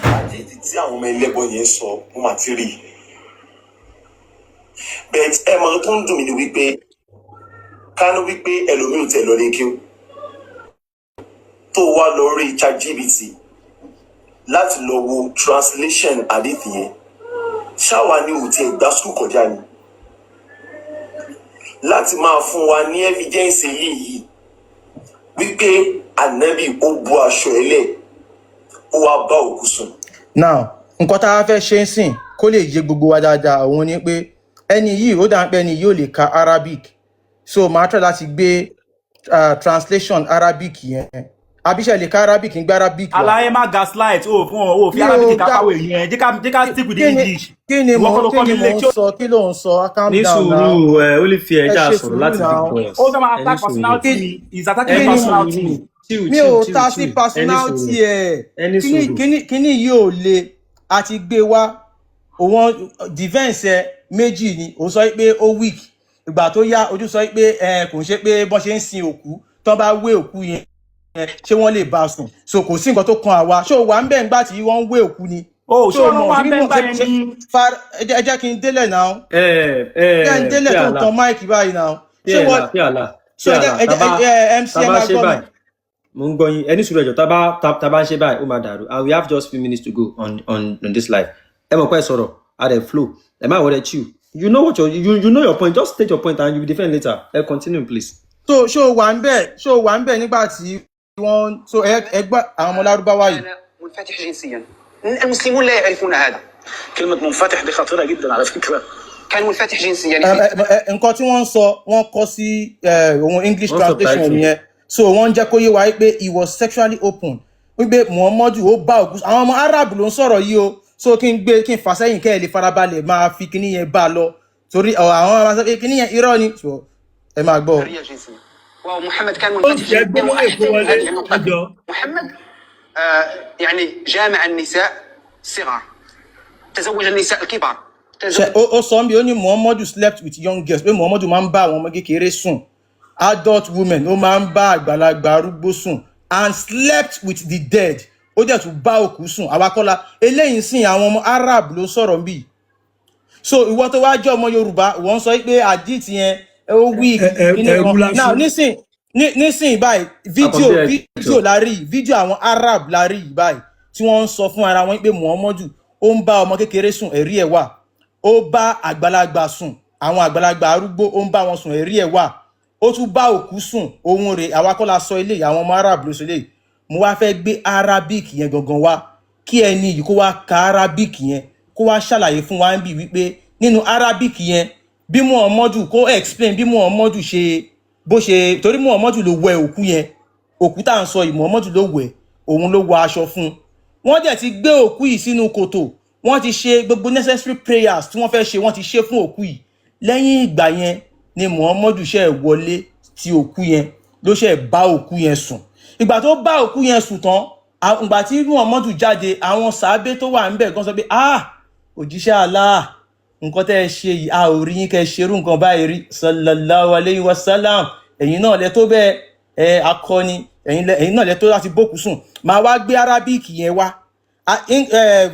àdìtì tí àwọn ọmọ ẹlẹ́bọ yẹn sọ mo máa ti rí bẹ́ẹ̀ ẹ mọ tó ń dùn mí ni wípé kánú wípé ẹlòmíì ò tẹ̀ lọ lé kí ó tó wá lọ rí ChatGPT láti lọ wo translation àdìtì yẹn ṣáwa ni ò tiẹ̀ gbá sùkúl kọjá ni láti máa fún wa ní evidence yìí wípé ànábì ó bu aṣọ ẹlẹ́ ó wá bá òkú sùn. now nǹkan tá a fẹ́ ṣe ń sìn kó lè yé gbogbo wa dáadáa òun ni pé ẹni yìí ó dáa pé ẹni yìí ò lè ka Arabic so màá try láti gbé translation Arabic yẹn abiṣẹ́ lè ka Arabic ń gbé Arabic wá. Aláyé má gaslight o fún o fi Arabic kápáwé yẹn jẹ́ ká stick with the English. kí ni mo ń sọ kí ló ń sọ calm down now. ní sùúrù ó lè fi ẹja sọ̀rọ̀ láti big boys. ó fẹ́ máa attack personality mi is attacking personality mi. mi ò ta sí personality ẹ̀ kíní yìí ò le àti gbé wá òun defense ẹ méjì ni òun sọ pé ó weak ìgbà tó yá ojú sọ pé kò ń ṣe pé bọ́n ṣe ń sin òkú tó bá wé òkú yẹn ṣé wọ́n lè bá sùn so kò sí nǹkan tó kan àwa ṣó wà ń bẹ̀ ńgbà tí wọ́n ń wé òkú ni. ó ṣé wọ́n wà ń bẹ̀ ńgbà yẹn ni. ẹ jẹ́ kí n délẹ̀ náà. kí n délẹ̀ tó ń tan máìkì báyìí náà. ṣé wọ́n MC ẹ máa gbọ́ mi. mo ń gbọ́ yín ẹni sùúrù ẹjọ́ tá bá ń ṣe báyìí ó máa dàrú and we have just few minutes to go on this live. ẹ mọ̀ pé sọ̀rọ̀ at a flow ẹ má wọlé chill you know what you know your point just state your point and you will defend later continue please. so ṣó wà ń bẹ̀ nígbà tí wọ́n so ẹgbẹ́ àwọn ọmọ lárúbáwá yìí. منفتح جنسيا المسلمون لا يعرفون هذا كلمة منفتح دي خطيرة جدا على فكرة كان منفتح جنسيا nǹkan tí wọ́n ń sọ wọ́n kọ sí ohun English translation yẹn so wọ́n jẹ́ kó yé wa pé he was sexually open wípé Muhammadu ó bá òkú àwọn ọmọ Arab ló ń sọ̀rọ̀ yìí o so kí n fà sẹ́yìn kẹ́ ẹ̀ lè farabalẹ̀ máa fi kíní yẹn bá a lọ torí àwọn ọmọ sọ pé kíní yẹn irọ́ ni so ẹ máa gbọ́. ومحمد كان منفتح محمد يعني جامع النساء الصغار تزوج النساء الكبار ó sọ bí ó ní Muhammadu slept with young girls pé Muhammadu máa ń bá àwọn ọmọ kékeré sùn adult women ó máa ń bá àgbàlagbà arúgbó sùn and slept with the dead ó dẹ̀ tún bá òkú sùn àwakọ́lá eléyìí sìn àwọn ọmọ Arab ló sọ̀rọ̀ bí so ìwọ tó wá jẹ́ ọmọ Yorùbá wọ́n sọ pé àdìtì yẹn ó weak now nísìn báyìí fídíò la rí fídíò àwọn Arab la rí báyìí tí wọ́n ń sọ fún ara wọn pé Muhammadu ó ń bá ọmọ kékeré sùn ẹ̀rí ẹ̀ wà ó bá àgbàlagbà sùn àwọn àgbàlagbà arúgbó ó ń bá wọn sùn ẹ̀rí ẹ̀ wà ó tún bá òkú sùn ohun rẹ̀ àwakọ́lá sọ eléyìí àwọn ọmọ Arab ló sọ eléyìí mo wá fẹ́ gbé Arabic yẹn gangan wá kí ẹni yìí kó wá ka Arabic yẹn kó wá ṣàlàyé fún wa ń bì wípé nínú Arabic yẹn bí Muhammadu kó explain bí Muhammadu ṣe bó ṣe torí Muhammadu ló wẹ òkú yẹn òkú tá à ń sọ yìí Muhammadu ló wẹ òun ló wọ aṣọ fún wọ́n dẹ̀ ti gbé òkú yìí sínú kòtò wọ́n ti ṣe gbogbo necessary prayers tí wọ́n fẹ́ ṣe wọ́n ti ṣe fún òkú yìí lẹ́yìn ìgbà yẹn ni Muhammadu ṣe wọlé ti òkú yẹn ló ṣe bá òkú yẹn sùn ìgbà tó bá òkú yẹn sùn tán ìgbà tí Muhammadu jáde àwọn sàábé tó wà ńbẹ̀ gan sọ pé òjíṣẹ́ Allah nǹkan tẹ́ ẹ ṣe yìí a ò rí yín kẹ́ ṣerú nǹkan báyìí rí sallallahu alayhi wa sallam ẹ̀yin náà lẹ tó bẹ́ẹ̀ akọni ẹ̀yin náà lẹ tó láti bókù sùn máa wá gbé Arabic yẹn wá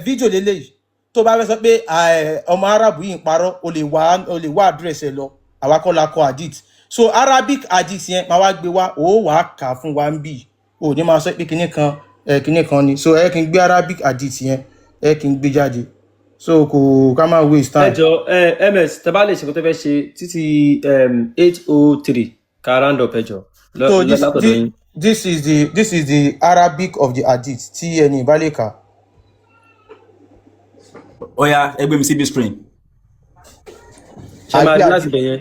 fídíò lélẹ́yìí tó bá fẹ́ sọ pé ọmọ Arabu yìí ń parọ́ o lè wá àdírẹ́sì ẹ lọ àwa kọ́ la kọ hadith so Arabic hadith yẹn máa wá gbé wá ó wàá kà á fún wa ń bì ó ní máa sọ pé kinní kan ni so ẹ kí n gbé Arabic hadith yẹn ẹ kí n gbé jáde so kò ká máa waste time. ẹjọ ms tẹ́ bá lè ṣe kó tó fẹ́ ṣe títí 8:03 ká round up ẹjọ. so this is the Arabic of the hadith tí ẹni ìbálẹ̀ kà. Oya ẹgbẹ́ mi sí big screen. ṣe máa di láti bẹ̀yẹn.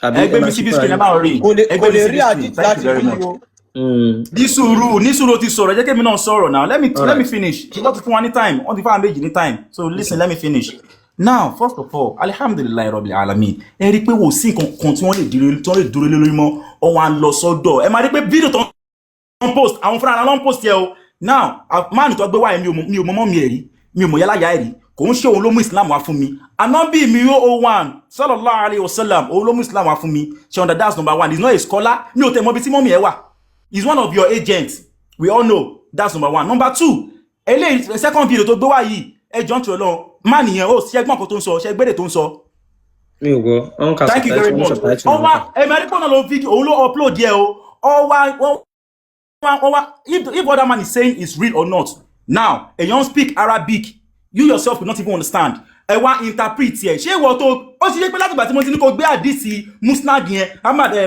ẹgbẹ́ mi sí big screen ẹ máa rí. kò lè rí hadith láti bí o. ní sùúrù ti sọ̀rọ̀ jẹ́ kí èmi náà sọ̀rọ̀ now let me finish ṣùgbọ́n ti fún wa ní time wọ́n ti fún wa méjì ní time so listen let me finish now first of all alhamdulilayi rabbil alamin ẹ rí i pé wò sí nǹkan tí wọ́n lè dúró lé lórí mọ́ ọ̀hún à ń lọ sọ́dọ̀ ẹ máa rí i pé fídíò tó ń post àwọn fúnra ara ló ń post yẹ o now máàlù tó gbé wáyé mi ò mọ́ mi ẹ̀rí mi ò mọ̀ yálà yá ẹ̀rí kò ń ṣe òun ló mú Islam wá fún mi Ànábì mi 001 sallallahu alayhi wa sallam òun ló mú Islam wá fún mi ṣe under that's number one he's not a scholar mi ò tẹ̀ mọ́ bí tí mọ́mí ẹ̀ wà. He's one of your agents. We all know that's number one. Number two, eléyìí second video tó gbé wá yìí ẹjọ́ ń tì ọlọ́run má nìyẹn ó ṣẹ́gbọ́n kan tó ń sọ ṣẹ́gbẹ́dẹ̀ tó ń sọ. mi ò gbọ́ wọn kà thank you very much. ọwọ́ ẹ̀mẹ́ríkà náà ló fídíò òun ló upload yẹ o ọwọ́ if what that man is saying is real or not. Now èèyàn speak Arabic you yourself will not even understand ẹ wá interpret yẹ ṣé ìwọ tó ó ṣe yẹ pé láti ìgbà tí mo ti ní kó gbé àdìsí musnad yẹn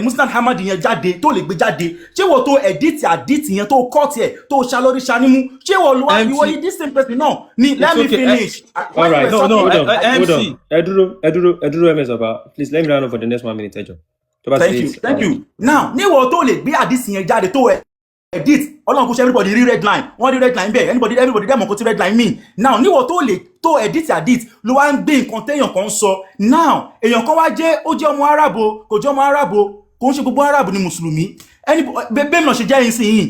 musnad hamad yẹn jáde tó lè gbé jáde ṣé ìwọ tó edit yẹn tó cut yẹ tó ṣalórí ṣanímú ṣé ìwọ ló wá ìwọ yìí this same person náà ni let me finish. all right no hold on ẹ dúró Msbaba please let me round up for the next 1 minute ẹjọ. thank you now níwọ tó lè gbé àdìsí yẹn jáde tó edit ọlọ́run kò ṣe everybody rí red line wọ́n rí red line bẹ́ẹ̀ everybody dẹ́mọ̀ kó tí red line mean now níwọ̀ tó edit ló wá ń gbé nǹkan téèyàn kan sọ now èèyàn kan wá jẹ́ ó jẹ́ ọmọ Arabo kò jẹ́ ọmọ Arabo kò ń ṣe gbogbo Arabo ni mùsùlùmí ẹni bẹ́ẹ̀ mi náà ṣe jẹ́ yín sí yìí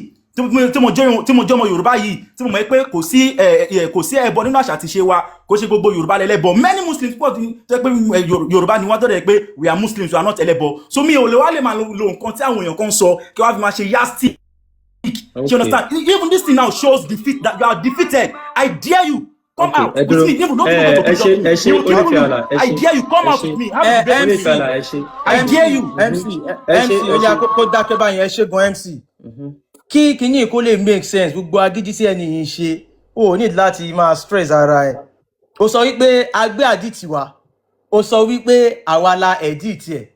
tí mo jẹ́ ọmọ Yorùbá yìí tí mo mọ̀ pé kò sí ẹbọ nínú àṣà àti ṣe wa kò ṣe gbogbo Yorùbá lẹ́lẹ́bọ many Muslims pọ̀ tó pé Yorùbá ni wọ́n tọ́lẹ̀ pé we are Muslims we are not ẹlẹ́bọ so mi ò lè wá lè máa lo nǹkan tí àwọn èèyàn kan sọ kí wọ́n fi máa ṣe yasti. Okay. You understand? Even this thing now shows defeat that you are defeated. I dare you. Come out with me. Even don't go to I dare you. Come out with me. I dare you. MC, oya kó dákẹ́ báyìí ẹ ṣe gan MC. Kí kíní kó lè make sense gbogbo agídí sí ẹni yìí ṣe. O need láti máa stress ara ẹ. Ó sọ wípé a gbé àdìtì wa. Ó sọ wípé àwa la edit ẹ̀.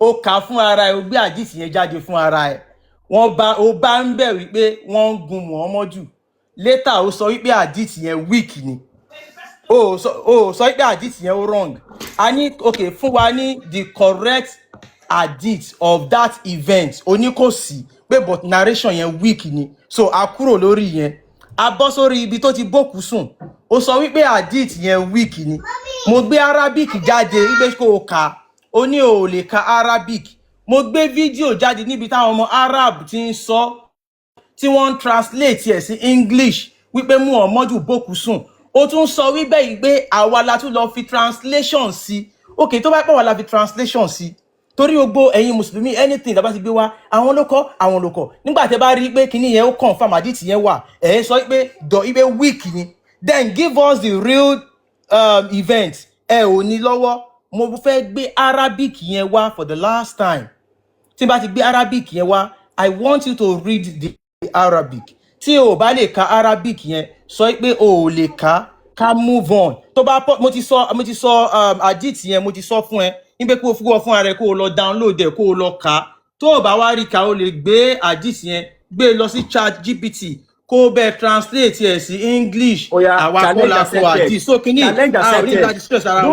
Ó kà fún ara ẹ, ó gbé àdìtì yẹn jáde fún ara ẹ. Wọ́n bá ń bẹ̀ wípé wọ́n ń gun Muhammadu later ó sọ wípé àdìtì yẹn weak ni ó sọ wípé àdìtì yẹn wrong a ní okay fún wa ní the correct hadith of that event oníkòsí pé but narration yẹn weak ni so a kúrò lórí yẹn a bọ́ sórí ibi tó ti bókù sùn ó sọ wípé hadith yẹn weak ni mo gbé Arabic jáde wípé kò kà ó ní ò lè ka Arabic mo gbé fídíò jáde níbi táwọn ọmọ Arab ti ń sọ tí wọ́n ń translate ẹ̀ sí English wípé Muhammadu bókù sùn ó tún sọ wípé ìgbé àwa la tún lọ fi translation sí okay tó bá pẹ́ wà la fi translation sí torí gbogbo ẹ̀yin mùsùlùmí anything tá bá ti gbé wá àwọn ló kọ nígbà tẹ́ bá rí pé kíní yẹn ó confirm àdìtì yẹn wà ẹ̀ sọ pé ibẹ̀ weak ni then give us the real event ẹ ò ní lọ́wọ́ mo fẹ́ gbé Arabic yẹn wá for the last time tí bá ti gbé Arabic yẹn wá I want you to read the Arabic tí o bá lè ka Arabic yẹn sọ pé o ò lè ká move on tó bá mo ti sọ hadith yẹn mo ti sọ fún ẹ nígbà kó o fún ara ẹ kó o lọ download ẹ kó o lọ kà tó o bá wá rí ka o lè gbé hadith yẹn gbé lọ sí ChatGPT kó o bẹ translate ẹ sí English àwa kó la kó hadith so kini don't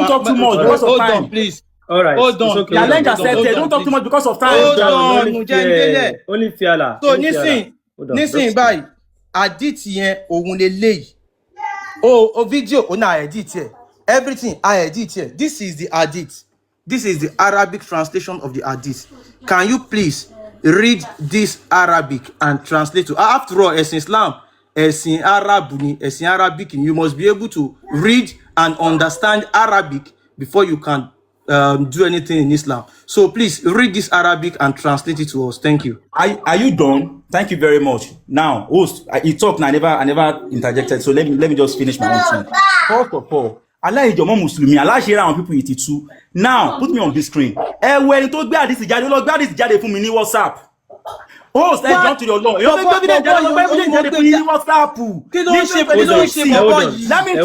talk too much because of time. Hold on please. All right. Hold on. Okay. Challenge accepted. Don't talk too much because of time. Hold on. Only Fiala. So nísìn báyìí hadith yẹn òun leléyìí. O video o na edit here. Everything I edit here. This is the hadith. This is the Arabic translation of the hadith. Can you please read this Arabic and translate to after all ẹ̀sìn Islam ẹ̀sìn Arab ni ẹ̀sìn Arabic ni you must be able to read and understand Arabic before you can do anything in Islam. So please read this Arabic and translate it to us. Thank you. Are you done? Thank you very much. Now, host, you talk. I never interjected. So let me just finish my own thing. First of all, Allah is your mom Muslim. Allah share around people it too. Now, put me on this screen. When to gbé àdìsí jáde, lọ gbé àdìsí jáde fún mi ní WhatsApp. Host, I jump to your law. You gbé evidence jáde fún mi ní WhatsApp. Let me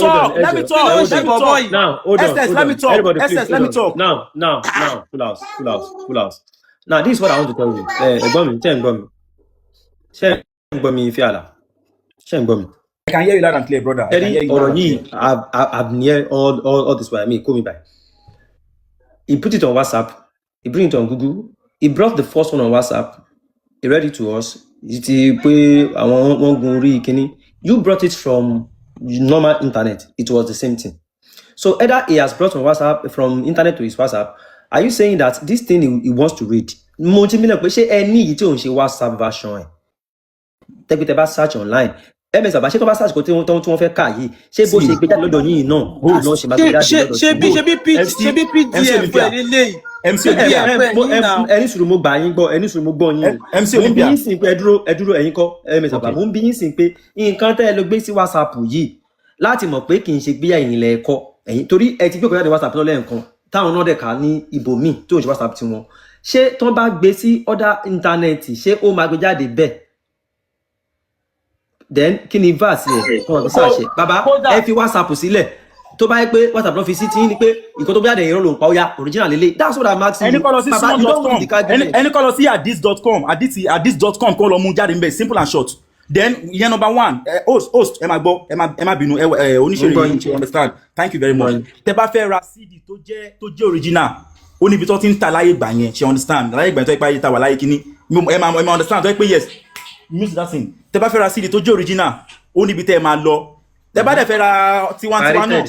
talk. Now, hold on. Let me talk. Everybody, please, let me talk. Now, full house. Now, this is what I want to tell you. I can hear you loud and clear, brother. I've near all this way. I mean, call me by. He put it on WhatsApp. He bring it on Google. He brought the first one on WhatsApp. He read it to us. You brought it from normal internet. It was the same thing. So either he has brought from WhatsApp, from internet to his WhatsApp. Are you saying that this thing he wants to read? WhatsApp version. Take it search online. Msbaba ṣé tó bá search kò tí wọ́n fẹ́ kà yìí ṣé bó ṣe gbé jáde lọ́dọ̀ yín náà ó lọ ṣe máa gbé jáde lọ́dọ̀ ṣe bí PDF ẹ̀ lélẹ́yìí MC Olympia ẹni sùúrù mo gbà yín gbọ́ ẹni sùúrù mo gbọ́ yín MC mo ń bí Olympia yín sìn pé ẹ dúró ẹ̀yin kọ́ Msbaba mo ń bí yín sìn pé nǹkan tẹ́ ẹ lọ gbé sí WhatsApp yìí láti mọ̀ pé kì í ṣe gbé ẹ̀yin lẹ ẹ̀kọ́ ẹ̀yin torí ẹ ti gbé ọkọ̀ jáde WhatsApp náà lẹ́ẹ̀kan táwọn náà dẹ̀ ká ní ibòmíì tó ń ṣe WhatsApp tiwọn ṣé tó bá gbé sí ọ̀dà íńtánẹ́ẹ̀tì ṣé ó máa gbé jáde bẹ́ẹ̀ then kí ni verse yẹn kọ́ ọ̀dọ̀ sáṣẹ bàbá ẹ fi WhatsApp sílẹ̀ tó bá yẹ pé WhatsApp náà fi sí tí ní pé ìkan tó bí àdéhìn ló ń pa ó yá original lélẹ̀ that's what I'm asking ẹni kọ́ lọ sí sunon.com ẹni kọ́ lọ sí hadith.com kọ́ lọ mú jáde nbẹ simple and short then ìyẹn number one host ẹ máa gbọ́ ẹ má bínú oníṣẹ́rẹ́ yìí ṣe understand thank you very much tẹ bá fẹ́ ra CD tó jẹ́ original ó níbi tó ti ń ta láyé gbà yẹn ṣe understand láyé gbà yẹn tó yẹ pé ayé ta wà láyé kíní ẹ máa understand tó yẹ pé yes music that thing tẹ bá fẹ́ ra CD tó jẹ́ original ó níbi tẹ́ ẹ máa lọ tẹ bá dẹ̀ fẹ́ ra tiwantiwa náà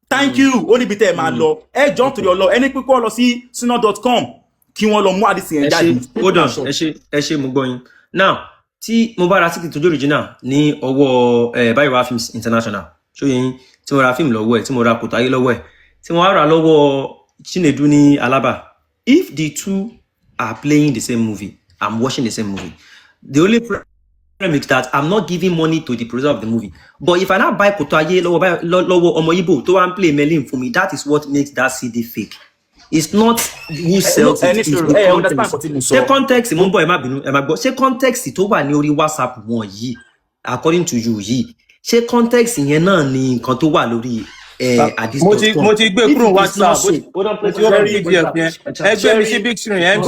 thank you ó níbi tẹ́ ẹ máa lọ ẹ jọ nítorí ọlọ ẹni pípọ́ lọ sí sunon.com kí wọ́n lọ mú àdìsí yẹn jáde. hold on ẹ ṣe mo gbọ́ yín now tí mo bá ra síkì tó jẹ́ original ní ọwọ́ Bayowa Films International ṣó yẹn tí mo ra fíìmù lọ́wọ́ ẹ̀ tí mo ra Kòtáyé lọ́wọ́ ẹ̀ tí mo ra lọ́wọ́ Chinedu ní Alaba if the two are playing the same movie I'm watching the same movie the only problem is that I'm not giving money to the producer of the movie but if I now buy Kòtáyé lọ́wọ́ ọmọ Igbo tó wá ń play Merlin for me that is what makes that CD fake. It's not who sells it, it's the context. Ṣé context mo ń bọ̀ ẹ má bínú ẹ má gbọ́ ṣé context tó wà ní orí WhatsApp wọn yìí according to you yìí ṣé context yẹn náà ni nǹkan tó wà lórí hadith.com. mo ti gbé kúrò WhatsApp mo ti open PDF yẹn ẹgbẹ́ mi sí big screen MC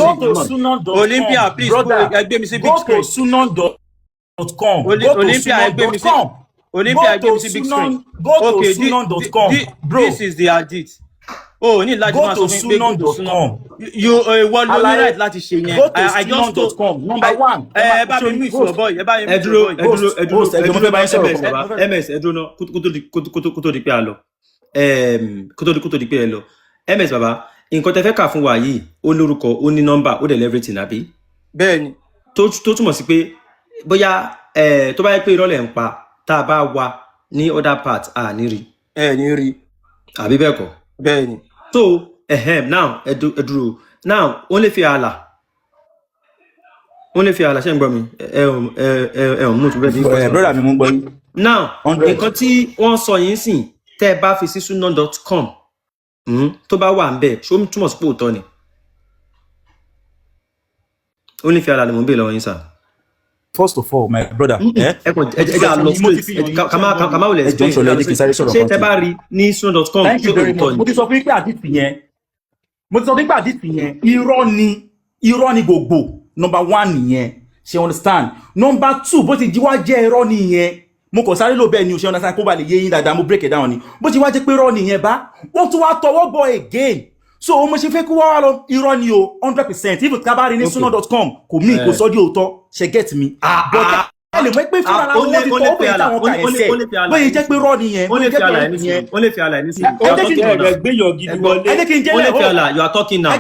Olympia please ẹgbẹ́ mi sí big screen sunon.com Olympia ẹgbẹ́ mi sí Olympia ẹgbẹ́ mi sí big screen okay this is the hadith. Oh, ní láti máa sọ fún pé go to sunon.com. You wọ́n ló ní right láti ṣe yẹn. I just told number one. Ẹ bá mi mú ìṣòro bọ́ọ̀ ẹ bá mi mú ìṣòro bọ́ọ̀. MS ẹ dúró náà kó tó di pé a lọ. Kó tó di pé ẹ lọ. MS bàbá nǹkan tẹ́ fẹ́ kà fún wa yìí ó lórúkọ ó ní nọ́mbà ó dẹ̀ everything àbí. Bẹ́ẹ̀ni. Tó túmọ̀ sí pé bóyá tó bá yẹ pé irọ́ lẹ̀ ń pa tá a bá wà ní other part à ní rí. Ẹ ní rí. Àbí bẹ́ẹ̀ kọ́. Bẹ́ẹ̀ni. So now ẹdúró now wọ́n lè fi ààlà ṣe ń gbọ́ mi mú tún bẹ́ẹ̀ bí brother mi mú gbọ́ yín. Now nǹkan tí wọ́n sọ yín sìn tẹ́ ẹ bá fi sí sunon.com tó bá wà ń bẹ̀ ṣó túmọ̀ sí pé òótọ́ ni ó lè fi ààlà ni mò ń bè lọ́wọ́ yín sà. First of all, my brother, kama wole explain ṣé tẹ́ bá rí ní sunon.com ṣé òótọ́ ni. Mo ti sọ fún pé àdìsí yẹn irọ́ ni gbogbo number one nìyẹn ṣe understand number two bó ti jí wá jẹ́ irọ́ nìyẹn mo kàn sáré ló bẹ́ẹ̀ ni o ṣe understand kó ba lè yé yín dáadáa mo break it down ni bó ti wá jẹ́ pé irọ́ nìyẹn bá wọ́n tún wá tọwọ́ bọ̀ again so mo ṣe fẹ́ kó wá lọ irọ́ ni o 100% if ká bá rí ní sunon.com kò mí kò sọ di òótọ́ ṣe get me but ẹ lè mọ̀ pé fúnra ara wọn ti tọwọ́ bẹ̀ táwọn kà ẹsẹ̀ bóyá jẹ́ pé irọ́ nìyẹn ó lè fi àlà ẹni sí ó lè fi àlà ẹni sí you are talking now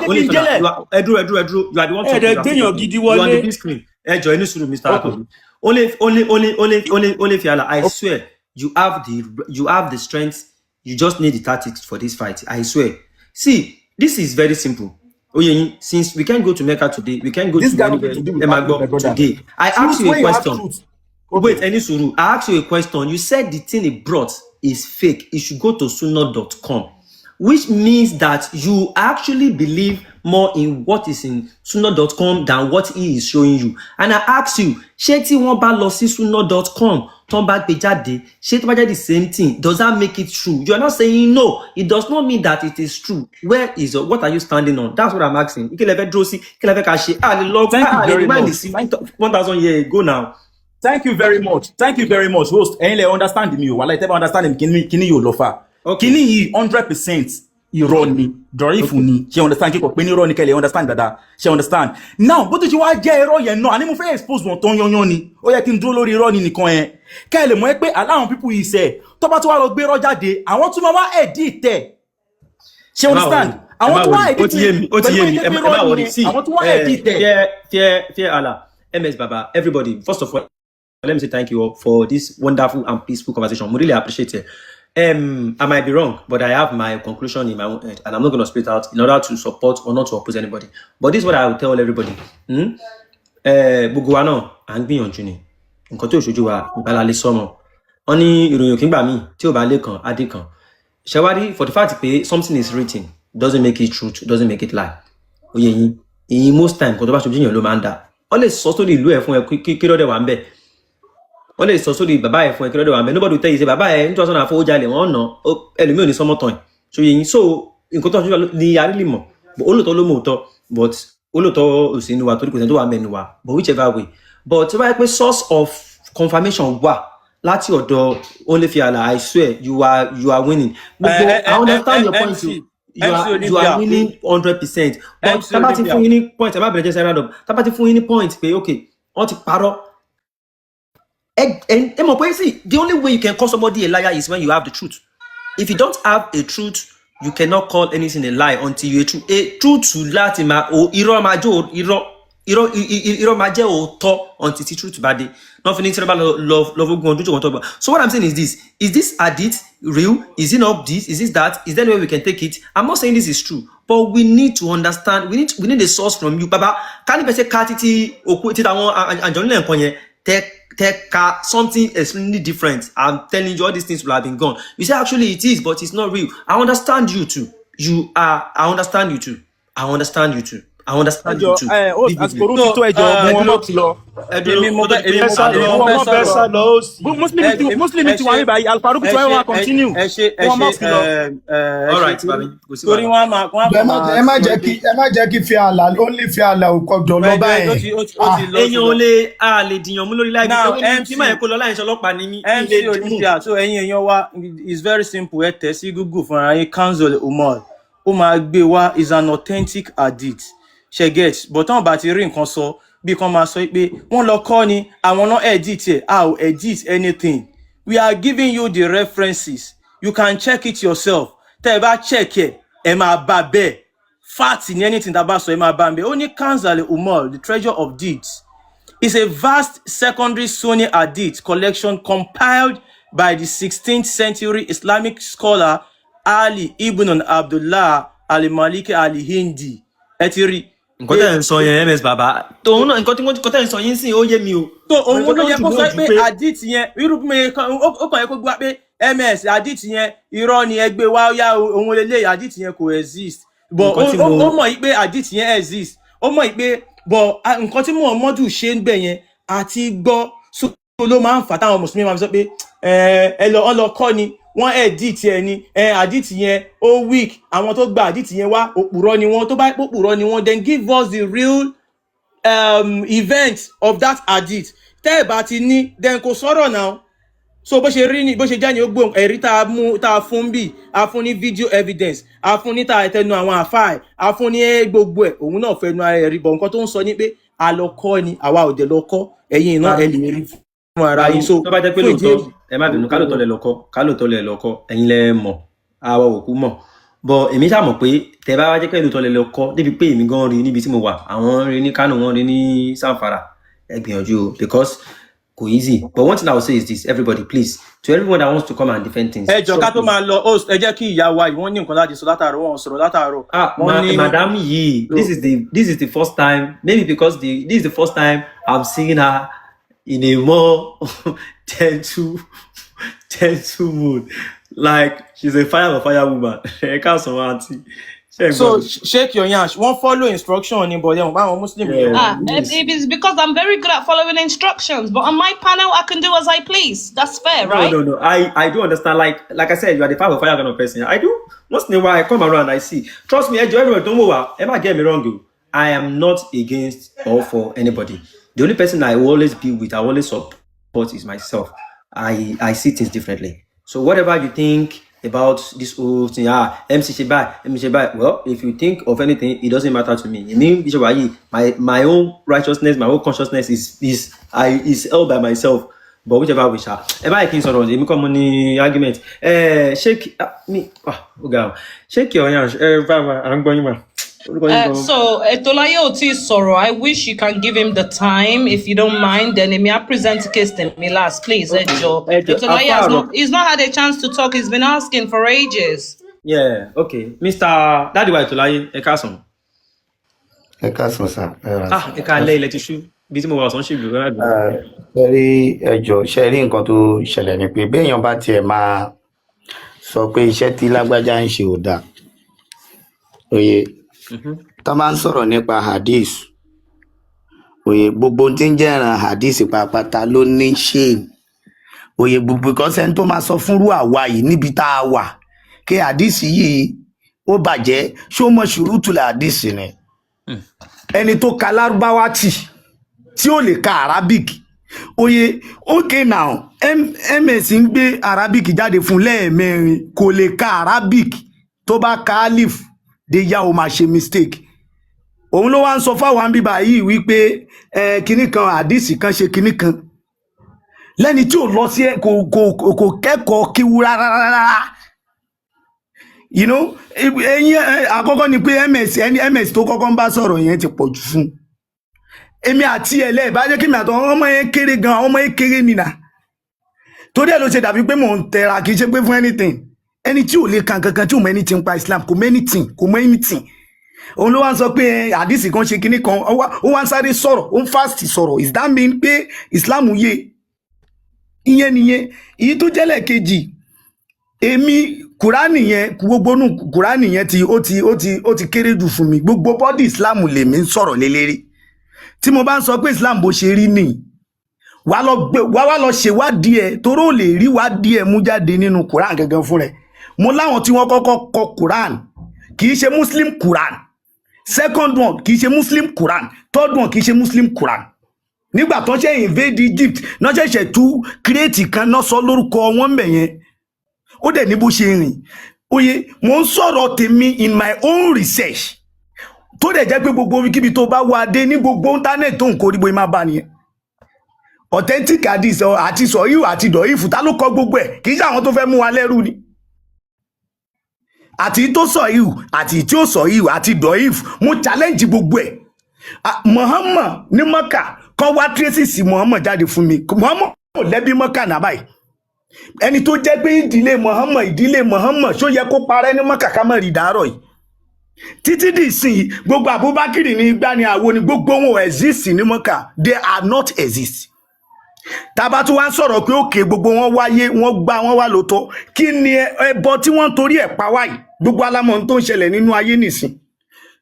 ẹdúró you are the one talking you are the big screen ẹjọ ẹni sùúrù Mr. Akọ̀bí ó lè fi àlà I swear you have the strength you just need the tactics for this fight I swear see this is very simple Oyeyin, since we can't go to Mecca today, we can't go to anywhere today. I asked you a question. Wait, Enisuru, I asked you a question. You said the thing he brought is fake. It should go to sunon.com, which means that you actually believe more in what is in sunon.com than what he is showing you. And I asked you, ṣé tí wọ́n bá lọ sí sunon.com tó bá gbé jáde, ṣé tó bá jẹ́ the same thing, does that make it true? You are not saying no. It does not mean that it is true. What are you standing on? That's what I'm asking. Thank you very much. 1,000 years ago now. Thank you very much, host. Ẹ̀yin lè understand mi o. Wàhálà tẹ́ bá understand mi kíní yóò lọ fà. Kíní yìí 100% irọ́ ni, dọ̀rífù ni. Ṣé understand kíkọ̀ pé ní irọ́ ni kẹ́lẹ̀ understand dáadáa. Ṣé understand? Now, bó ti ṣe wá jẹ́ irọ́ yẹn náà, àní mo fẹ́ expose wọn tán yányán ni. Ó yẹ kí n dúró lórí irọ́ ni nìkan yẹn. Kẹ́lẹ̀ mọ̀ pé aláwọn people yìí sẹ̀, tó bá tún wá lọ gbé irọ́ jáde, àwọn tún máa wá edit ẹ̀. Ṣé understand? Àwọn tún wá edit ẹ̀. Ó ti yé mi, ẹ má worry. See, àwọn tún wá edit ẹ̀. Fear Allah. Msbaba, everybody, first of all, let me say thank you all for this wonderful and peaceful conversation. We really appreciate it. I might be wrong, but I have my conclusion in my own head, and I'm not going to split out in order to support or not to oppose anybody. But this is what I will tell everybody. Gbogbo wa náà à ń gbìyànjú ni. Nǹkan tí ò ṣojú wa ìbálá lè sọmọ. Wọ́n ní ìròyìn òkè ń gbà míì tí ò bá lé kan, á dé kan. Ṣẹ̀wárí for the fact pé something is written doesn't make it truth, doesn't make it lie. Oyè yín, ìyìn most time kò tó bá ṣojú yàn ló máa ń dà. Wọ́n lè sọ sórí ìlú ẹ̀ fún ẹ kí lọ́dẹ̀ wà ń bẹ̀. Wọ́n lè sọ sórí bàbá ẹ̀ fún ẹ kí lọ́dẹ̀ wà ń bẹ̀. Nobody will tell you say bàbá ẹ̀ nítorí sọ́nà àfọwọ́jalè wọ́n nà ẹlòmíì ò ní sọ́mọ́ tán ẹ̀. So yẹn so nǹkan tó ṣojú ni a really mọ̀. Olóòótọ́ ló mọ̀ òótọ́ but olóòótọ́ ò sí inú wa torí kò sẹ́ni tó wà mẹ́nu wa but whichever way. But tí wọ́n bá yẹ pé source of confirmation wà láti ọ̀dọ̀ only fiala I swear you are winning. I understand your point too. You are winning 100%. But tabati fún yín ní point ẹ má bẹ̀rẹ̀ jẹ́ sẹ́ràn dọ̀ tabati fún yín ní point pé okay wọ́n ti parọ́. Ẹ mọ̀ pé see the only way you can call somebody a liar is when you have the truth. If you don't have a truth you cannot call anything a lie until you a truth láti máa irọ́ máa jó irọ́ máa jẹ́ òótọ́ until the truth bá dé. Nothing in love ọdún. So what I'm saying is this hadith real? Is it not this? Is this that? Is there any way we can take it? I'm not saying this is true, but we need to understand. We need a source from you, Baba. Can you say katiti okuti tawon anjoni nkan yen take something extremely different? I'm telling you all these things will have been gone. You say actually it is, but it's not real. I understand you too. I understand you too. I understand you too. I understand you too. Àsìkò rúkì tó ẹjọ́ ogun wọn mọ̀ kìlọ̀. Muslim ti wà ní báyìí Alfa rúkì tó ẹ wá continue. Wọ́n mọ̀ kìlọ̀. All right, baby. Torí wọn máa ẹ má jẹ́ kí fi àlà only fi àlà òkọjọ lọ báyìí. Ẹ̀yin ò lè a lè dìyàn mú lórí láì bí kí máa yẹ kó lọ láì ṣe ọlọ́pàá ní mí. MC Olympia so ẹ̀yin èèyàn wa is very simple ẹ tẹ̀ sí Google fúnra yín Kanzul Umar ó máa gbé wá is an authentic hadith. She gets but táwọn bá ti rí nǹkan sọ bí kan máa sọ pé wọ́n lọ kọ́ ni àwọn náà edit ẹ̀ how edit anything we are giving you the references you can check it yourself tẹ́ ẹ bá check ẹ máa bá bẹ́ẹ̀ fact ní anything tá a bá sọ ẹ máa bá bẹ́ẹ̀ ó ní Kanzul Umar the treasure of deeds is a vast secondary Sunni hadith collection compiled by the 16th century Islamic scholar Ali ibn Abdullah al-Maliki al-Hindi ẹ ti rí nǹkan tẹ́ ń sọ yẹn Msbaba tòun náà nǹkan tẹ́ ń sọ yín sí ó yé mi o. tó òun ló yẹ kó sọ pé hadith yẹn irú mi ó kàn yẹ kó gbà pé ms hadith yẹn irọ́ ni ẹgbẹ́ wa yá òun lélẹ̀ hadith yẹn kò exist but ó mọ̀ yìí pé hadith yẹn exist ó mọ̀ yìí pé but nǹkan tí Muhammadu ṣe ń bẹ̀ yẹn àti gbọ́ so ló máa ń fà táwọn mùsùlùmí máa ń sọ pé ẹ lọ kọ́ ni wọ́n edit ẹ ni hadith yẹn ó weak àwọn tó gba hadith yẹn wá òpùrọ́ ni wọ́n tó bá òpùrọ́ ni wọ́n then give us the real event of that hadith tẹ́ ẹ bá ti ní then kò sọ̀rọ̀ náà so bó ṣe rí ni bó ṣe jẹ́ ni ó gbóhùn ẹ̀rí tá a fún bí a fún ní video evidence a fún ní tá a tẹnu àwọn àfáà a fún ní gbogbo ẹ̀ òun náà fẹnu ara ẹ̀ rí bọ̀ nǹkan tó ń sọ ni pé a lọ kọ́ ni àwa ò dẹ̀ lọ kọ́ ẹ̀yin náà ẹ lè rí fún ara yín so tó bá jẹ́ pé lóòótọ́ ẹ má bínú kálòtọ́ lẹ lọ́kọ́ ẹ̀yin lẹ mọ̀ àwa òkú mọ̀ but èmi ṣá mọ̀ pé tẹ́ bá wá jẹ́ pé lóòótọ́ lẹ lọ́kọ́ débi pé èmi gan rí níbi tí mo wà àwọn rí ní Kánò wọn rí ní Zamfara ẹ gbìyànjú o because kò easy but one thing I will say is this everybody please to everyone that wants to come and defend things. ẹ jọ ká tó máa lọ host ẹ jẹ́ kí ìyá wa yìí wọ́n ní nǹkan láti sọ látàárọ̀ wọ́n sọ̀rọ̀ látàárọ̀. Madam yìí this is the first time maybe because this is the first time I'm seeing her in a more gentle mood like she's a fire woman. I can't so auntie. So shake your yansh. Won't follow instruction, but I'm Muslim. It is because I'm very good at following instructions. But on my panel, I can do as I please. That's fair, right? No. I do understand. Like I said, you are the fire kind of person. I do. Once in a while, I come around, I see. Trust me, everyone don't know. Ever get me wrong, I am not against or for anybody. The only person I will always be with, I always support is myself. I see things differently. So whatever you think about this whole thing, MC Shebai, well, if you think of anything, it doesn't matter to me. I mean, my own righteousness, my own consciousness is held by myself. But whichever we shall. If I can sort of argument. Shake me. Shake your hands. I'm going. So, Etolaye Oti Soro, I wish you can give him the time, if you don't mind. Then me I present the case to me last, please. Ejo. Etolaye has he's not had a chance to talk. He's been asking for ages. Yeah, okay. Mr. Daddy wa Etolaye, ẹ káàsán. Ẹ káàsán sà. Ẹ káalẹ́ ilẹ̀ ti ṣú. Bí tí mo wà sọ́n ṣe ìlú rẹ̀ dùn. Ṣẹ́rí ẹjọ́ ṣẹ́rí nǹkan tó ṣẹlẹ̀ ni pé béèyàn bá tiẹ̀ máa sọ pé iṣẹ́ tí lágbájá ń ṣe ò dáa. Oye, tá máa ń sọ̀rọ̀ nípa hadith. Oye, gbogbo ohun tí ń jẹ́ ìran hadith pàápàá ló ní ṣe. Oye, gbogbo ìkọ́sẹ́ tó máa sọ fúnrú àwa yìí níbi tá a wà. Kí hadith yìí ó bàjẹ́ ṣó mọ ṣùrùtù là hadith ni. Ẹni tó ka lárúbáwá tí ó lè ka arabic. Oye, okay now ms ń gbé arabic jáde fún lẹ́ẹ̀mẹrin kò lè ka arabic tó bá ka alif de ya o máa ṣe mistake. Òun ló wá ń sọ fáwọn bíbá yìí wípé kinní kan àdìsí kan ṣe kinní kan lẹ́ni tí ò lọ sí kò kẹ́kọ̀ọ́ kíwú rárá. You know, ẹ̀yin àkọ́kọ́ ni pé ms tó kọ́kọ́ ń bá sọ̀rọ̀ yẹn ti pọ̀ jù fún. Èmi àti ẹ̀lẹ́ ìbájẹ́ kí mi àtọ̀ ọmọ yẹn kéré gan, ọmọ yẹn kéré nìna. Torí ẹ̀ ló ṣe dàbí pé mò ń tẹra kì í ṣe pé fún anything. Ẹni tí ò lè kan kankan tí ò mọ anything pa Islam kò mọ anything. Òun ló wá ń sọ pé àdìsí kan ṣe kinní kan, ó wá ń sáré sọ̀rọ̀, ó ń fast sọ̀rọ̀. Is that mean pé Islam yé? Ìyẹn nìyẹn. Èyí tó jẹ́lẹ̀ kejì, èmi Kùránì yẹn gbogbo nù Kùránì yẹn ó ti kéré jù fún mi. Gbogbo bọ́dì Islam lèmi ń sọ̀rọ̀ lélẹ́rí. Tí mo bá ń sọ pé Islam bó ṣe rí nìyí, wá lọ ṣèwádìí ẹ̀ torí ò lè rí wádìí ẹ̀ mú jáde nínú Quran gangan fún rẹ̀. Mo láwọn tí wọ́n kọ́kọ́ kọ Quran kì í ṣe Muslim Quran, second one kì í ṣe Muslim Quran, third one kì í ṣe Muslim Quran. Nígbà tó ṣe invade Egypt náà ṣẹ̀ṣẹ̀ tú create kan náà sọ lórúkọ wọn bẹ̀ yẹn. Ó dẹ̀ ní bó ṣe rìn. Oye, mo ń sọ̀rọ̀ tèmi in my own research. Tó dẹ̀ jẹ́ pé gbogbo kíbi tó bá wá dé ní gbogbo internet tó ń kó ríbo ìmá bá nìyẹn. Authentic hadith àti sọ̀híù àti dọ̀hífù ta ló kọ gbogbo ẹ̀ kì í ṣe àwọn tó fẹ́ mú wa lẹ́rú ni. Àti tó sọ̀híù àti tí ó sọ̀híù àti dọ̀hífù mo challenge gbogbo ẹ̀. Muhammad ní Mọ́kà kọ́ wá traces Muhammad jáde fún mi. Muhammad ò lẹ́bí Mọ́kà náà báyìí. Ẹni tó jẹ́ pé ìdílé Muhammad ṣó yẹ kó parẹ́ ní Mọ́kà ká mọ̀ rí dàárọ̀ yìí. Títí di ìsìn gbogbo Abubakar ní igbá ni àwo ni gbogbo wọn exist ní Mọ́kà. They are not exist. Tàbá tún wá ń sọ̀rọ̀ pé òkè gbogbo wọn wáyé wọ́n gbá wọn wá Lotoo kí ni ẹbọ tí wọ́n torí ẹ̀ pa wáyìí gbogbo alámọ̀ tó ń ṣẹlẹ̀ nínú ayé nìsín.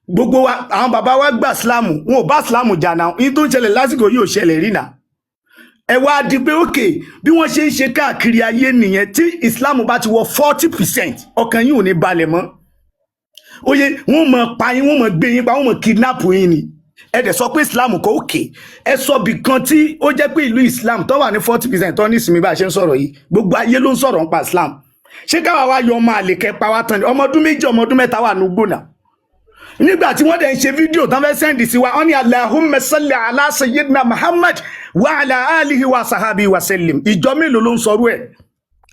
Gbogbo wa àwọn bàbá wa gba Islam wọn ò bá Islam jà náà ní tó ń ṣẹlẹ̀ lásìkò yóò ṣẹlẹ̀ rí náà. Ẹ wá di pé òkè bí wọ́n ṣe ń ṣe káàkiri ayé nìyẹn tí Islam bá ti wọ 40% ọkàn yín ò ní balẹ̀ mọ́. Oye, wọ́n mọ̀ pa yín, wọ́n mọ̀ gbé yín pa, wọ́n mọ̀ kidnap yín ni. Ẹ dẹ̀ sọ pé Islam kò òkè. Ẹ sọ bì kan tí ó jẹ́ pé ìlú Islam tó wà ní 40% tó ní ìsinmi bá ṣe ń sọ̀rọ̀ yìí. Gbogbo ayé ló ń sọ̀rọ̀ nípa Islam. Ṣé káwa wá yọ ọmọ àlè kẹpa wá tán ni? Ọmọ ọdún méjì, ọmọ ọdún mẹ́ta wà ní gbóná. Nígbà tí wọ́n dẹ̀ ń ṣe fídíò tán fẹ́ sẹ́ndì sí wa, wọ́n ní Allahumma salli ala sayyidina Muhammad wa ala alihi wa sahabi wa sallim. Ìjọ mélòó ló ń sọrú ẹ̀?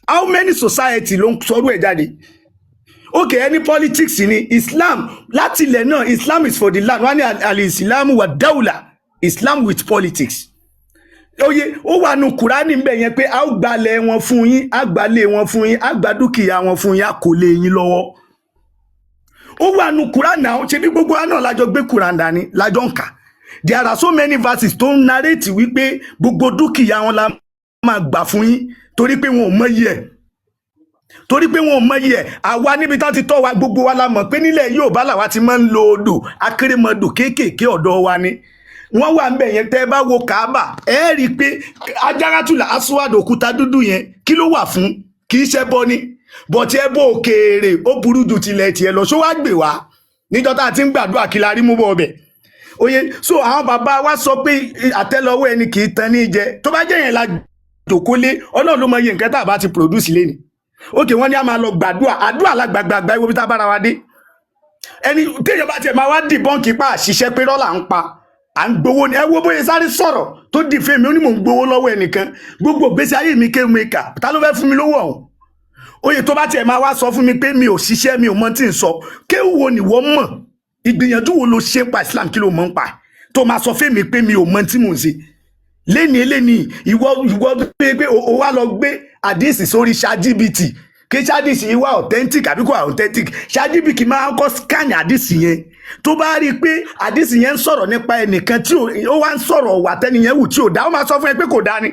How many society ló ń sọrú ẹ̀ jáde? Okay, any politics ni Islam láti ilẹ̀ náà Islam is for the land. Wọ́n ní al-Islamu wa dawla, Islam with politics. Oye, ó wà nù Kùránì ńbẹ̀ yẹn pé a ó gbalẹ̀ wọn fún yín, a gbalẹ̀ wọn fún yín, a gba dúkìá wọn fún yín, a kò lè yín lọ́wọ́. Ó wà nù Kùránì náà, ṣe bí gbogbo wa náà lájọ gbé Kùránì dání, lájọ ń kà. There are so many verses tó ń narrate wípé gbogbo dúkìá wọn la máa gbà fún yín torí pé wọn ò mọyì ẹ̀. Torí pé wọn ò mọyì ẹ̀, àwa níbi tán ti tọ́ wa gbogbo wa la mọ̀ pé nílẹ̀ Yorùbá làwa ti máa ń lo odò akérèmọdò kéékèèké ọ̀dọ̀ wa ni. Wọ́n wà ń bẹ̀ yẹn tẹ́ bá wo Kaaba ẹ rí i pé ajáratùlà aṣọ́wádò òkúta dúdú yẹn kí ló wà fún? Kì í ṣe bọ́ ni bọ̀tí ẹ bó òkèèrè ó burú ju tilẹ̀ tiẹ̀ lọ ṣó wá gbè wá níjọ́ tá a ti ń gbàdúrà kí la rí mú bọ̀ ọbẹ̀. Oye, so àwọn bàbá wa sọ pé àtẹ́lẹwọ́ ẹni kì í tan ní jẹ tó bá jẹ́ yẹn la jòkólé Ọlọ́run ló mọ iye nǹkan tá a bá ti produce léni. Okay, wọ́n ní a máa lọ gbàdúrà àdúrà lágbàgbàgbà ìwọ bí tá bára wa dé. Ẹni téèyàn bá tiẹ̀ máa wá dìbọ́ǹkì pa àṣìṣe pé rọ́là ń pa à ń gbowó ni ẹ wo bóyá sáré sọ̀rọ̀ tó di fèmí ó ní mò ń gbowó lọ́wọ́ ẹnìkan gbogbo gbèsè ayé mi kéwòn ìkà ta ló fẹ́ fún mi lówó ọ̀hún. Oye, tó bá tiẹ̀ máa wá sọ fún mi pé mi ò ṣiṣẹ́ mi ò mọ tí ń sọ kéwòn ni wọ́n mọ̀ ìgbìyànjú wo ló ṣe ń pa Islam kí ló mọ̀ ń pa tó máa sọ fún mi pé mi ò mọ tí mò ń ṣe léni ìwọ pé o wá lọ gbé àdìsí sórí ChatGPT kí ChatGPT yìí wá authentic àbí kò authentic ChatGPT máa ń kọ́ scan àdìsí yẹn tó bá rí i pé àdìsí yẹn ń sọ̀rọ̀ nípa ẹnìkan tí ó wá ń sọ̀rọ̀ wà tẹ́niyẹn wù tí ò dá ó máa sọ fún ẹ pé kò dá ni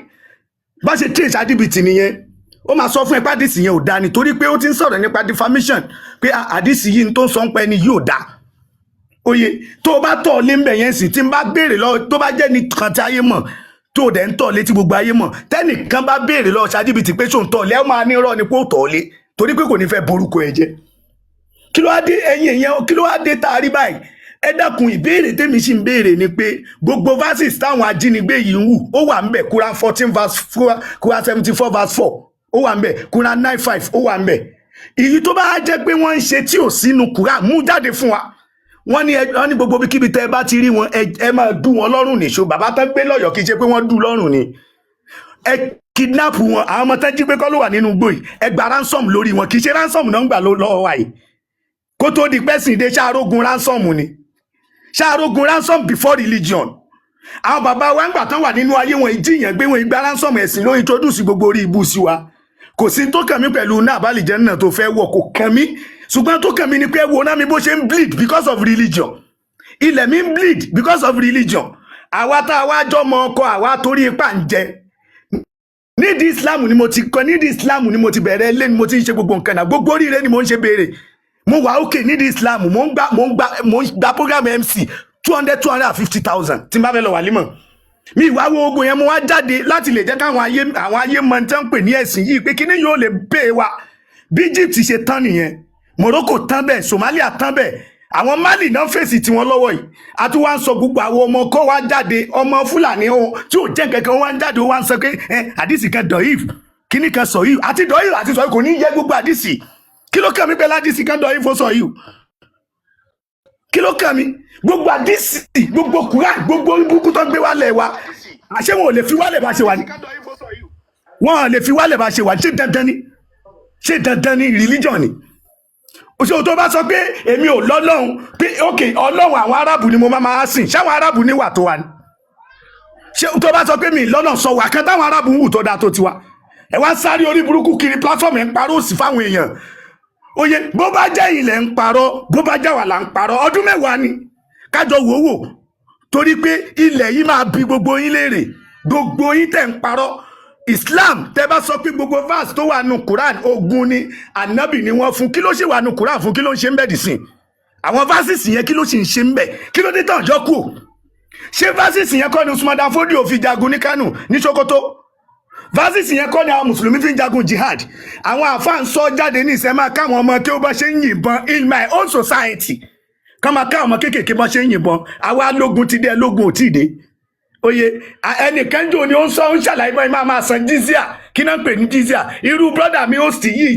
bá ṣe trace ChatGPT nìyẹn ó máa sọ fún ẹ pé àdìsí yẹn ò dá ni torí pé ó ti ń sọ̀rọ̀ nípa defamation pé àdìsí yìí tó ń sọ ń pa ẹni yìí ò dá oye tó bá tọ̀ lé ń bẹ̀ yẹn sì tí ń bá béèrè lọ tó bá jẹ́ ní kan tí ayé mọ̀ tó dẹ̀ ń tọ̀ létí gbogbo ayé mọ̀ tẹ́nìkan bá béèrè lọ ChatGPT pé ṣó ń tọ̀ lé ó máa ní irọ́ ni pé ó tọ̀ lé torí pé kò ní fẹ́ borúkọ ẹ jẹ́ kí ló wá dé ẹ̀yin èèyàn kí ló wá dé tá a rí báyìí ẹ dákun ìbéèrè tèmi sì ń béèrè ni pé gbogbo verses táwọn ajínigbé yìí ń wù ó wà ń bẹ̀ Quran 14 verse 4 Quran 74 verse 4 ó wà ń bẹ̀ Quran 95 ó wà ń bẹ̀ èyí tó bá jẹ́ pé wọ́n ń ṣe tí ò sínú Quran mú jáde fún wa wọ́n ní gbogbo kíbi tẹ́ bá ti rí wọn ẹ máa dú wọn lọ́rùn nìṣó bàbá tán gbé lọ́yọ̀ kì í ṣe pé wọ́n dú lọ́rùn ni ẹ kidnap wọn àwọn ọmọ tán jí pé kọ́ ló wà nínú igbó yìí ẹ gba ransom lórí wọn kì í ṣe ransom náà ń gbà lọ́wọ́ wa yìí kó tó di pẹ́sìn dé ṣáàrógun ransom ni ṣáàrógun ransom before religion àwọn bàbá wa ń gbà tán wà nínú ayé wọn ìjìyàn gbé wọn ìgbà ransom ẹ̀sìn ló introduce gbogbo orí ibú sí wa kò sí tó kàn mí pẹ̀lú náà àbálìjẹ́ náà tó fẹ́ wọ̀ kò kàn mí ṣùgbọ́n tó kàn mí ni pé wo náà mi bó ṣe ń bleed because of religion ilẹ̀ mi ń bleed because of religion àwa tá a wá jọmọ ọkọ àwa torí ipá ń jẹ nídìí Islam ni mo ti kọ nídìí Islam ni mo ti bẹ̀rẹ̀ ilé ni mo ti ń ṣe gbogbo nǹkan náà gbogbo oríire ni mo ń ṣe béèrè mo wà òkè nídìí Islam mo ń gba program MC 250,000 tí n bá fẹ́ lọ wà límọ̀ mi ìwà wo ogun yẹn mo wá jáde láti lè jẹ́ káwọn ayé mọ̀ tí wọ́n pè ní ẹ̀sìn yìí pé kíní yóò lè bẹ́ẹ̀ wa bí Egypt ṣe tán nìyẹn Morocco tán bẹ́ẹ̀ Somalia tán bẹ́ẹ̀ àwọn Mali náà fèsì tí wọ́n lọ́wọ́ yìí a tún wá ń sọ gbogbo àwọn ọmọ kọ́ wá jáde ọmọ Fúlàní o tí ò jẹ́ kankan wá ń jáde ó wá ń sọ pé àdìsí kan dọ̀yìf kíní kan sọ yìí àti dọ̀yìf àti sọ yìí kò ní yẹ gbogbo àdìsí kí ló kàn mí pẹ̀lú àdìsí kan dọ̀yìf ó sọ yìí kí ló kàn mí gbogbo àdìsí gbogbo Quran gbogbo ibùkún tó gbé wálẹ̀ wa àṣé wọn ò lè fi wálẹ̀ bá ṣe wà ní wọn ò lè fi wálẹ̀ bá ṣe wà ní ṣé dandan ni religion ni òṣèlú tó bá sọ pé èmi ò lọ́lọ́run pé ok ọlọ́run àwọn arábù ni mo máa sìn ṣáwọn arábù níwà tó wà ní ṣé tó bá sọ pé mi lọ́nà sọ wà kan táwọn arábù ń wù tó dáa tó tiwa ẹ wá sáré orí burúkú kiri platform ẹ̀ ń parọ́ òsì fáwọn èèyàn oye bó bá jẹ́ ilẹ̀ ń parọ́ bó bá jẹ́ wà là ń parọ́ ọdún mẹ́wàá ni kájọ wò torí pé ilẹ̀ yìí máa bi gbogbo yín léèrè gbogbo yín tẹ̀ ń parọ́ Islam tẹ́ bá sọ pé gbogbo verse tó wà nù Quran ogun ni ànábì ni wọ́n fún kí ló ṣe wà nù Quran fún kí ló ń ṣe ń bẹ̀ dì sí àwọn verses yẹn kí ló ṣe ń ṣe ń bẹ̀ kí ló dé tàn jọ kù ṣé verses yẹn kọ́ ni Usman Dan Fodio fi jagun ní Kano ní Sokoto verses yẹn kọ́ ni àwọn mùsùlùmí fi ń jagun jihad àwọn àfáà ń sọ jáde ní ìṣẹ́ máa káwọn ọmọ kí ó bá ṣe ń yìnbọn in my own society kọ́ máa káwọn ọmọ kéékèèké bá ṣe ń yìnbọn àwa lógun ti dé lógun ò tí ì dé oye ẹnìkan jò ní ó ń sọ ń ṣàlàyé bọ́ ẹ máa san jizya kí náà pè ní jizya irú brọ́dà mi ó sì yìí